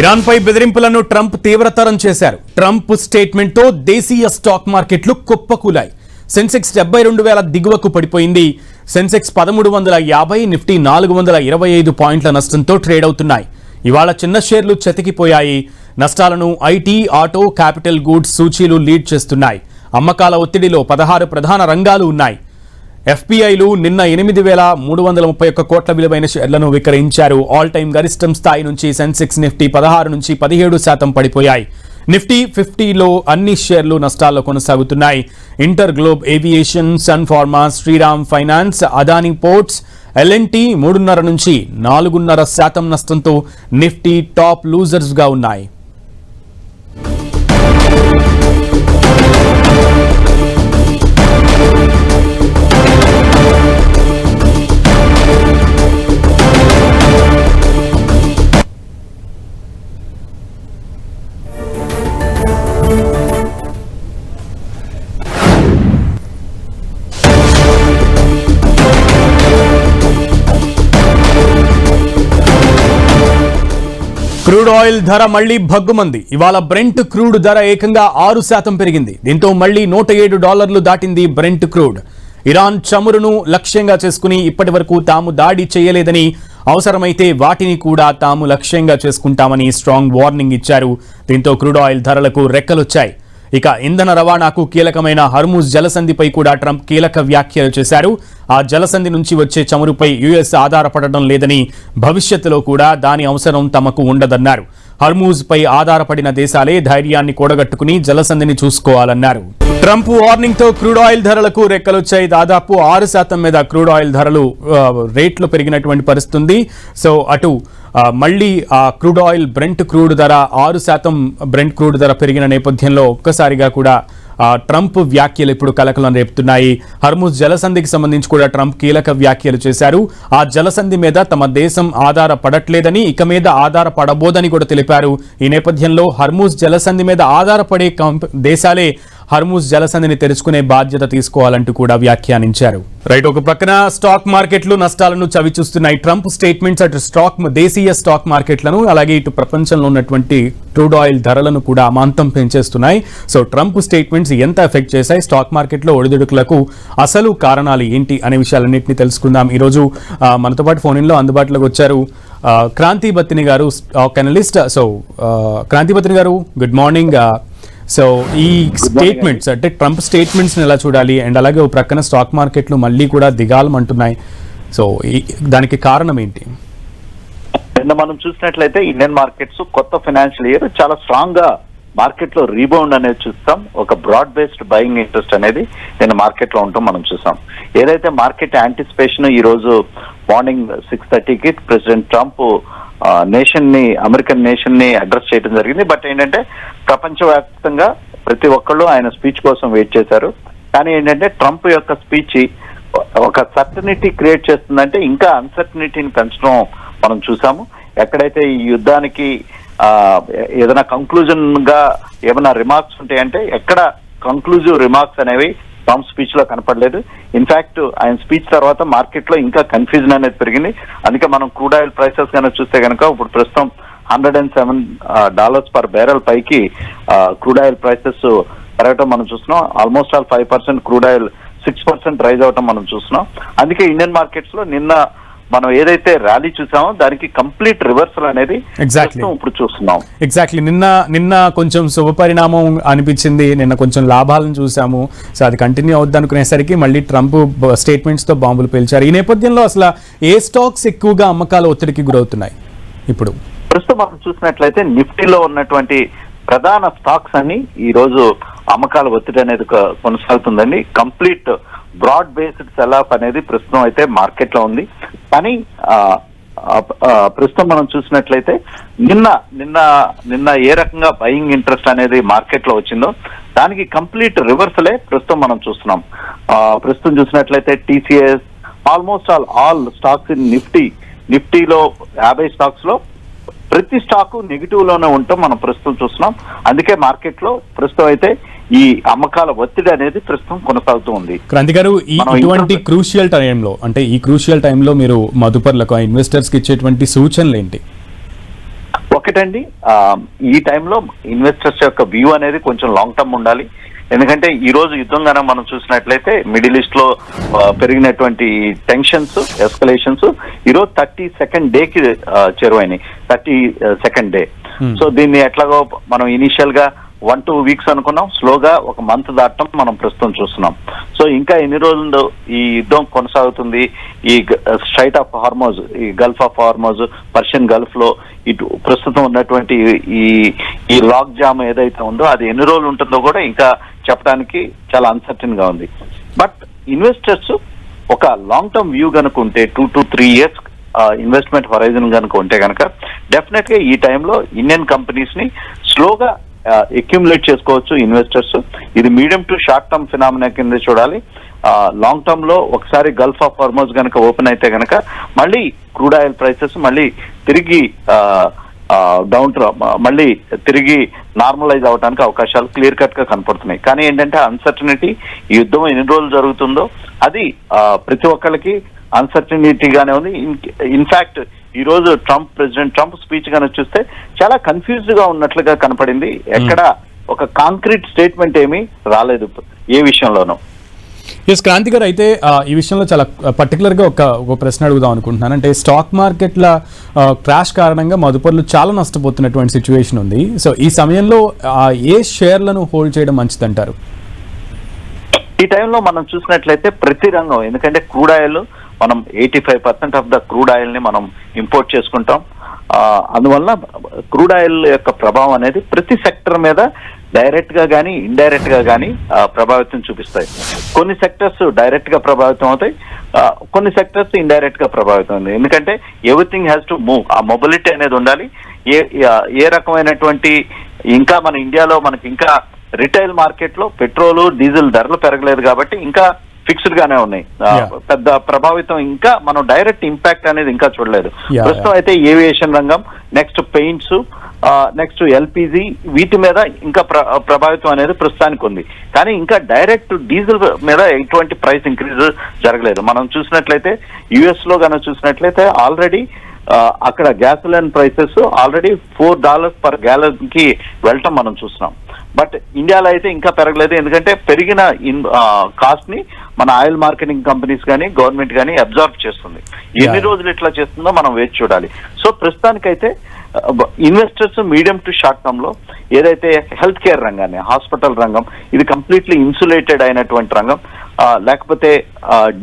ఇరాన్పై బెదిరింపులను Trump తీవ్రతరం చేశారు. Trump స్టేట్మెంట్తో దేశీయ స్టాక్ మార్కెట్లు కుప్పకూలాయి. సెన్సెక్స్ 72,000 దిగువకు పడిపోయింది. సెన్సెక్స్ 1350, నిఫ్టీ 425 పాయింట్ల నష్టంతో ట్రేడ్ అవుతున్నాయి. ఇవాళ చిన్న షేర్లు చెతికిపోయాయి. నష్టాలను ఐటీ, ఆటో, క్యాపిటల్ గూడ్స్ సూచీలు లీడ్ చేస్తున్నాయి. అమ్మకాల ఒత్తిడిలో 16 ప్రధాన రంగాలు ఉన్నాయి. ఎఫ్పిఐలు నిన్న 8,331 కోట్ల విలువైన షేర్లను విక్రయించారు. ఆల్ టైమ్ గరిష్టం స్థాయి నుంచి సెన్సెక్స్, నిఫ్టీ 16 నుంచి 17% పడిపోయాయి. నిఫ్టీ 50లో అన్ని షేర్లు నష్టాల్లో కొనసాగుతున్నాయి. ఇంటర్ గ్లోబ్ ఏవియేషన్, సన్ ఫార్మా, శ్రీరామ్ ఫైనాన్స్, అదానీ పోర్ట్స్, ఎల్ఎన్టీ 3.5 నుంచి 4.5% నష్టంతో నిఫ్టీ టాప్ లూజర్స్గా ఉన్నాయి. క్రూడ్ ఆయిల్ ధర మళ్లీ భగ్గుమంది. ఇవాళ బ్రెంట్ క్రూడ్ ధర ఏకంగా 6% పెరిగింది. దీంతో మళ్లీ $107 దాటింది బ్రెంట్ క్రూడ్. ఇరాన్ చమురును లక్ష్యంగా చేసుకుని ఇప్పటి వరకు తాము దాడి చేయలేదని, అవసరమైతే వాటిని కూడా తాము లక్ష్యంగా చేసుకుంటామని స్ట్రాంగ్ వార్నింగ్ ఇచ్చారు. దీంతో క్రూడ్ ఆయిల్ ధరలకు రెక్కలొచ్చాయి. ఇక ఇంధన రవాణాకు కీలకమైన హర్ముజ్ జలసంధిపై కూడా ట్రంప్ కీలక వ్యాఖ్యలు చేశారు. ఆ జలసంధి నుంచి వచ్చే చమురుపై యుఎస్ ఆధారపడడం లేదని, భవిష్యత్తులో కూడా దాని అవసరం తమకు ఉండదన్నారు. హర్ముజ్ పై ఆధారపడిన దేశాలే ధైర్యాన్ని కూడగట్టుకుని జలసంధిని చూసుకోవాలన్నారు. ట్రంప్ వార్నింగ్ తో క్రూడ్ ఆయిల్ ధరలకు రెక్కలొచ్చాయి. దాదాపు 6% మీద క్రూడ్ ఆయిల్ ధరలు రేట్లు పెరిగినటువంటి పరిస్థితి ఉంది. సో అటు మళ్ళీ క్రూడ్ ఆయిల్ బ్రెంట్ క్రూడ్ ధర 6% బ్రెంట్ క్రూడ్ ధర పెరిగిన నేపథ్యంలో ఒక్కసారిగా కూడా ట్రంప్ వ్యాఖ్యలు ఇప్పుడు కలకలం రేపుతున్నాయి. హర్ముజ్ జలసంధికి సంబంధించి కూడా ట్రంప్ కీలక వ్యాఖ్యలు చేశారు. ఆ జలసంధి మీద తమ దేశం ఆధారపడట్లేదని, ఇక మీద ఆధారపడబోదని కూడా తెలిపారు. ఈ నేపథ్యంలో హర్ముజ్ జలసంధి మీద ఆధారపడే దేశాలే హర్ముజ్ జలసంధిని తెరుచుకునే బాధ్యత తీసుకోవాలంటూ కూడా వ్యాఖ్యానించారు. రైట్, ఒక పక్కన స్టాక్ మార్కెట్లు నష్టాలను చవిచూస్తున్నాయి. ట్రంప్ స్టేట్మెంట్స్ అటు దేశీయ స్టాక్ మార్కెట్లను, అలాగే ఇటు ప్రపంచంలో ఉన్నటువంటి క్రూడ్ ఆయిల్ ధరలను కూడా అమాంతం పెంచేస్తున్నాయి. సో ట్రంప్ స్టేట్మెంట్స్ ఎంత ఎఫెక్ట్ చేశాయి, స్టాక్ మార్కెట్లో ఒడిదుడుకులకు అసలు కారణాలు ఏంటి అనే విషయాలన్నింటినీ తెలుసుకుందాం. ఈరోజు మనతో పాటు ఫోన్ ఇన్లో అందుబాటులోకి వచ్చారు క్రాంతి బత్తిని గారు, అనలిస్ట్. సో క్రాంతి బత్తిని గారు, గుడ్ మార్నింగ్. సో ఈ స్టేట్మెంట్స్ అంటే ట్రంప్ స్టేట్మెంట్స్ని ఎలా చూడాలి, అండ్ అలాగే ఒక ప్రక్కన స్టాక్ మార్కెట్లు మళ్ళీ కూడా దిగాలమంటున్నాయి. సో దానికి కారణం ఏంటి? మనం చూసినట్లయితే ఇండియన్ మార్కెట్స్ కొత్త ఫైనాన్షియల్ ఇయర్ చాలా స్ట్రాంగ్ గా మార్కెట్ లో రీబౌండ్ అనేది చూస్తాం. ఒక బ్రాడ్ బేస్డ్ బయింగ్ ఇంట్రెస్ట్ అనేది నేను మార్కెట్ లో ఉంటాం మనం చూసాం. ఏదైతే మార్కెట్ యాంటిసిపేషన్ ఈ రోజు మార్నింగ్ 6:30కి ప్రెసిడెంట్ ట్రంప్ అమెరికన్ నేషన్ ని అడ్రస్ చేయడం జరిగింది. బట్ ఏంటంటే ప్రపంచవ్యాప్తంగా ప్రతి ఒక్కళ్ళు ఆయన స్పీచ్ కోసం వెయిట్ చేశారు. కానీ ఏంటంటే ట్రంప్ యొక్క స్పీచ్ ఒక సర్టనిటీ క్రియేట్ చేస్తుందంటే ఇంకా అన్సర్టనిటీని పెంచడం మనం చూసాము. ఎక్కడైతే ఈ యుద్ధానికి ఏదైనా కంక్లూజన్ గా ఏమైనా రిమార్క్స్ ఉంటాయంటే ఎక్కడ కంక్లూజివ్ రిమార్క్స్ అనేవి ట్రంప్ స్పీచ్ లో కనపడలేదు. ఇన్ఫాక్ట్ ఆయన స్పీచ్ తర్వాత మార్కెట్ లో ఇంకా కన్ఫ్యూజన్ అనేది పెరిగింది. అందుకే మనం క్రూడ్ ఆయిల్ ప్రైసెస్ కనుక చూస్తే కనుక ఇప్పుడు ప్రస్తుతం $107 పర్ బ్యారెల్ పైకి క్రూడ్ ఆయిల్ ప్రైసెస్ పెరగటం మనం చూస్తున్నాం. ఆల్మోస్ట్ 5%, క్రూడ్ ఆయిల్ 6% రైజ్ అవటం మనం చూస్తున్నాం. అందుకే ఇండియన్ మార్కెట్స్ లో నిన్న మనం ఏదైతే ర్యాలీ చూసామో దానికి కంప్లీట్ రివర్సల్ అనేది ఇప్పుడు చూస్తున్నాం. ఎగ్జాక్ట్లీ నిన్న కొంచెం శుభపరిణామం అనిపించింది. నిన్న కొంచెం లాభాలను చూసాము. సో అది కంటిన్యూ అవుద్ది అనుకునేసరికి మళ్ళీ ట్రంప్ స్టేట్మెంట్స్ తో బాంబులు పేల్చారు. ఈ నేపథ్యంలో అసలు ఏ స్టాక్స్ ఎక్కువగా అమ్మకాల ఒత్తిడికి గురవుతున్నాయి? ఇప్పుడు ప్రస్తుతం మనం చూసినట్లయితే నిఫ్టీలో ఉన్నటువంటి ప్రధాన స్టాక్స్ అన్ని ఈ రోజు అమ్మకాల ఒత్తిడి అనేది కొనసాగుతుందండి. Complete broad based sell off అనేది ప్రస్తుతం అయితే మార్కెట్ లో ఉంది. కానీ ప్రస్తుతం మనం చూసినట్లయితే నిన్న ఏ రకంగా బయింగ్ ఇంట్రెస్ట్ అనేది మార్కెట్ లో వచ్చిందో దానికి కంప్లీట్ రివర్సలే ప్రస్తుతం మనం చూస్తున్నాం. ప్రస్తుతం చూసినట్లయితే TCS almost all stocks in నిఫ్టీలో 50 స్టాక్స్ లో ప్రతి స్టాక్ నెగిటివ్ లోనే ఉంటాం మనం ప్రస్తుతం చూస్తున్నాం. అందుకే మార్కెట్ లో ప్రస్తుతం అయితే ఈ అమ్మకాల ఒత్తిడి అనేది ప్రస్తుతం కొనసాగుతూ ఉంది. క్రాంతి గారు, ఇటువంటి క్రూషియల్ టైంలో అంటే ఈ క్రూషియల్ టైంలో మీరు మదుపర్లకు ఇన్వెస్టర్స్ కి ఇచ్చేటువంటి సూచనలు ఏంటి? ఒక ఒకటండి, ఈ టైంలో ఇన్వెస్టర్స్ యొక్క వ్యూ అనేది కొంచెం లాంగ్ టర్మ్ ఉండాలి. ఎందుకంటే ఈ రోజు యుద్ధం గాన మనం చూసినట్లయితే మిడిల్ ఈస్ట్ లో పెరిగినటువంటి టెన్షన్స్, ఎస్కలేషన్స్ ఈరోజు 32nd డేకి చేరువైనాయి. 32nd day. సో దీన్ని ఎట్లాగో మనం ఇనిషియల్ గా 1-2 వీక్స్ అనుకున్నాం, స్లోగా ఒక మంత్ దాటం మనం ప్రస్తుతం చూస్తున్నాం. సో ఇంకా ఎన్ని రోజులు ఈ యుద్ధం కొనసాగుతుంది, ఈ స్ట్రైట్ ఆఫ్ హార్మోజ్, ఈ Gulf of Hormuz, Persian Gulf లో ఇటు ప్రస్తుతం ఉన్నటువంటి ఈ లాక్ జామ్ ఏదైతే ఉందో అది ఎన్ని రోజులు ఉంటుందో కూడా ఇంకా చెప్పడానికి చాలా అన్సర్టన్ గా ఉంది. బట్ ఇన్వెస్టర్స్ ఒక లాంగ్ టర్మ్ వ్యూ కనుకుంటే 2 to 3 years ఇన్వెస్ట్మెంట్ హొరైజన్ కనుక ఉంటే కనుక డెఫినెట్ గా ఈ టైంలో ఇండియన్ కంపెనీస్ ని స్లోగా అక్యుములేట్ చేసుకోవచ్చు ఇన్వెస్టర్స్. ఇది medium to short term phenomena కింద చూడాలి. లాంగ్ టర్మ్ లో ఒకసారి గల్ఫ్ ఆఫ్ హార్మోజ్ కనుక ఓపెన్ అయితే కనుక మళ్ళీ క్రూడ్ ఆయిల్ ప్రైసెస్ మళ్ళీ తిరిగి మళ్ళీ తిరిగి నార్మలైజ్ అవడానికి అవకాశాలు క్లియర్ కట్ గా కనపడుతున్నాయి. కానీ ఏంటంటే అన్సర్టనిటీ, ఈ యుద్ధం ఎన్ని రోజులు జరుగుతుందో అది ప్రతి ఒక్కరికి అన్సర్టనిటీగానే ఉంది. ఇన్ఫాక్ట్ ఈ రోజు ప్రెసిడెంట్ ట్రంప్ స్పీచ్ గానే చూస్తే చాలా కన్ఫ్యూజ్డ్ గా ఉన్నట్లుగా కనపడింది. ఎక్కడ ఒక కాంక్రీట్ స్టేట్మెంట్ ఏమీ రాలేదు ఏ విషయంలోనూ. ఎస్ క్రాంతి గారు, అయితే ఈ విషయంలో చాలా పర్టికులర్గా ఒక ప్రశ్న అడుగుదాం అనుకుంటున్నాను. అంటే స్టాక్ మార్కెట్ల క్రాష్ కారణంగా మదుపర్లు చాలా నష్టపోతున్నటువంటి సిచ్యువేషన్ ఉంది. సో ఈ సమయంలో ఏ షేర్లను హోల్డ్ చేయడం మంచిదంటారు? ఈ టైంలో మనం చూసినట్లయితే ప్రతి రంగం, ఎందుకంటే క్రూడ్ ఆయిల్ మనం 85% ఆఫ్ ద క్రూడ్ ఆయిల్ ని మనం ఇంపోర్ట్ చేసుకుంటాం. అందువల్ల క్రూడ్ ఆయిల్ యొక్క ప్రభావం అనేది ప్రతి సెక్టర్ మీద డైరెక్ట్ గా కానీ ఇండైరెక్ట్ గా కానీ ప్రభావితం చూపిస్తాయి. కొన్ని సెక్టర్స్ డైరెక్ట్ గా ప్రభావితం అవుతాయి, కొన్ని సెక్టర్స్ ఇండైరెక్ట్ గా ప్రభావితం అవుతాయి. ఎందుకంటే ఎవ్రీథింగ్ హ్యాస్ టు మూవ్, ఆ మొబిలిటీ అనేది ఉండాలి. ఏ రకమైనటువంటి ఇంకా మన ఇండియాలో మనకి ఇంకా రిటైల్ మార్కెట్ లో పెట్రోల్, డీజిల్ ధరలు పెరగలేదు కాబట్టి ఇంకా ఫిక్స్డ్ గానే ఉన్నాయి. పెద్ద ప్రభావితం ఇంకా మనం డైరెక్ట్ ఇంపాక్ట్ అనేది ఇంకా చూడలేదు. ప్రస్తుతం అయితే ఏవియేషన్ రంగం, నెక్స్ట్ పెయింట్స్, నెక్స్ట్ ఎల్పిజి, వీటి మీద ఇంకా ప్రభావితం అనేది ప్రస్తుతానికి ఉంది. కానీ ఇంకా డైరెక్ట్ డీజిల్ మీద ఎటువంటి ప్రైస్ ఇంక్రీజ్ జరగలేదు. మనం చూసినట్లయితే యుఎస్ లో కనుక చూసినట్లయితే ఆల్రెడీ అక్కడ gasoline prices already $4 per gallon కి వెళ్ళటం మనం చూస్తున్నాం. బట్ ఇండియాలో అయితే ఇంకా పెరగలేదు. ఎందుకంటే పెరిగిన కాస్ట్ ని మన ఆయిల్ మార్కెటింగ్ కంపెనీస్ కానీ గవర్నమెంట్ కానీ అబ్జర్వ్ చేస్తుంది. ఎన్ని రోజులు ఇట్లా చేస్తుందో మనం వేచి చూడాలి. సో ప్రస్తుతానికైతే investors medium to short term లో ఏదైతే హెల్త్ కేర్ రంగాన్ని, హాస్పిటల్ రంగం, ఇది కంప్లీట్లీ ఇన్సులేటెడ్ అయినటువంటి రంగం, లేకపోతే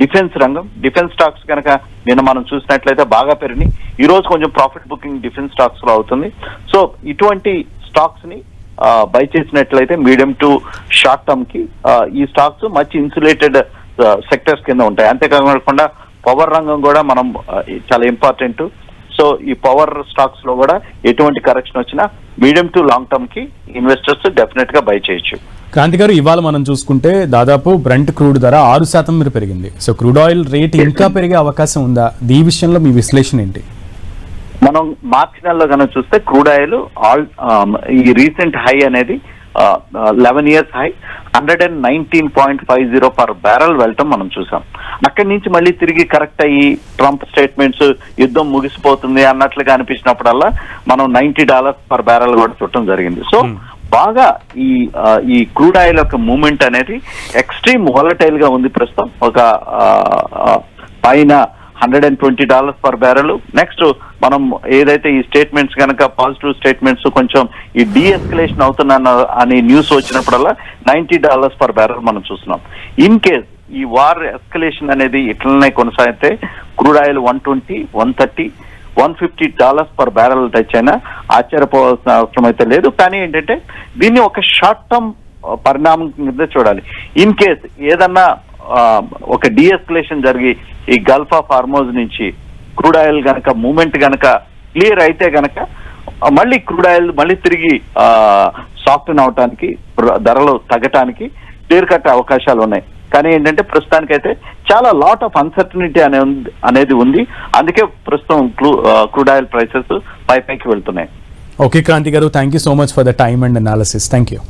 డిఫెన్స్ రంగం, డిఫెన్స్ స్టాక్స్ కనుక నిన్న మనం చూసినట్లయితే బాగా పెరిగినాయి. ఈ రోజు కొంచెం ప్రాఫిట్ బుకింగ్ డిఫెన్స్ స్టాక్స్ లో అవుతుంది. సో ఇటువంటి స్టాక్స్ ని బై చేసినట్లయితే మీడియం టు షార్ట్ టర్మ్ కి ఈ స్టాక్స్ మంచి ఇన్సులేటెడ్ సెక్టర్స్ కింద ఉంటాయి. అంతేకాకుండా పవర్ రంగం కూడా మనం చాలా ఇంపార్టెంట్. సో ఈ పవర్ స్టాక్స్ లో కూడా ఎటువంటి కరెక్షన్ వచ్చినా మీడియం టు లాంగ్ టర్మ్ కి ఇన్వెస్టర్స్ డెఫినెట్ గా బై చేయొచ్చు. క్రాంతి గారు, ఇవాళ మనం చూసుకుంటే దాదాపు బ్రెంట్ క్రూడ్ ధర 6% మీరు పెరిగింది. సో క్రూడ్ ఆయిల్ రేట్ ఇంకా పెరిగే అవకాశం ఉందా? ఈ విషయంలో మీ విశ్లేషణ ఏంటి? మనం మార్చి నెలలో కనుక చూస్తే క్రూడ్ ఆయిల్ ఈ రీసెంట్ హై అనేది 11 years హై 119.50 పర్ బ్యారెల్ వెళ్ళటం మనం చూసాం. అక్కడి నుంచి మళ్ళీ తిరిగి కరెక్ట్ అయ్యి ట్రంప్ స్టేట్మెంట్స్ యుద్ధం ముగిసిపోతుంది అన్నట్లుగా అనిపించినప్పుడల్లా మనం $90 పర్ బ్యారెల్ కూడా చూడటం జరిగింది. సో బాగా ఈ క్రూడ్ ఆయిల్ యొక్క మూవ్మెంట్ అనేది ఎక్స్ట్రీమ్ వాలటైల్ గా ఉంది ప్రస్తుతం. ఒక పైన $120 పర్ బ్యారెల్. నెక్స్ట్ మనం ఏదైతే ఈ స్టేట్మెంట్స్ కనుక పాజిటివ్ స్టేట్మెంట్స్ కొంచెం ఈ డీఎస్కలేషన్ అవుతున్న అనే న్యూస్ వచ్చినప్పుడల్లా $90 పర్ బ్యారెల్ మనం చూస్తున్నాం. ఇన్ కేస్ ఈ వార్ ఎస్కలేషన్ అనేది ఇట్లనే కొనసాగితే crude oil 120, 130, $150 per barrel touch అయినా ఆశ్చర్యపోవాల్సిన అవసరం అయితే లేదు. కానీ ఏంటంటే దీన్ని ఒక షార్ట్ టర్మ్ పరిణామం కింద చూడాలి. ఇన్ కేస్ ఏదన్నా ఒక డీఎస్కలేషన్ జరిగి ఈ గల్ఫ్ ఆఫ్ హార్మోజ్ నుంచి క్రూడ్ ఆయిల్ గనక మూవ్మెంట్ గనక క్లియర్ అయితే గనక మళ్ళీ క్రూడ్ ఆయిల్ మళ్ళీ తిరిగి సాఫ్ట్న్ అవటానికి, ధరలు తగ్గటానికి క్లియర్ కట్ అవకాశాలు ఉన్నాయి. కానీ ఏంటంటే ప్రస్తుతానికైతే చాలా లాట్ ఆఫ్ అన్సర్టనిటీ అనేది ఉంది. అందుకే ప్రస్తుతం క్రూడ్ ఆయిల్ ప్రైసెస్ పైకి వెళ్తున్నాయి. ఓకే క్రాంతి గారు, thank you so much for the time and analysis. Thank you.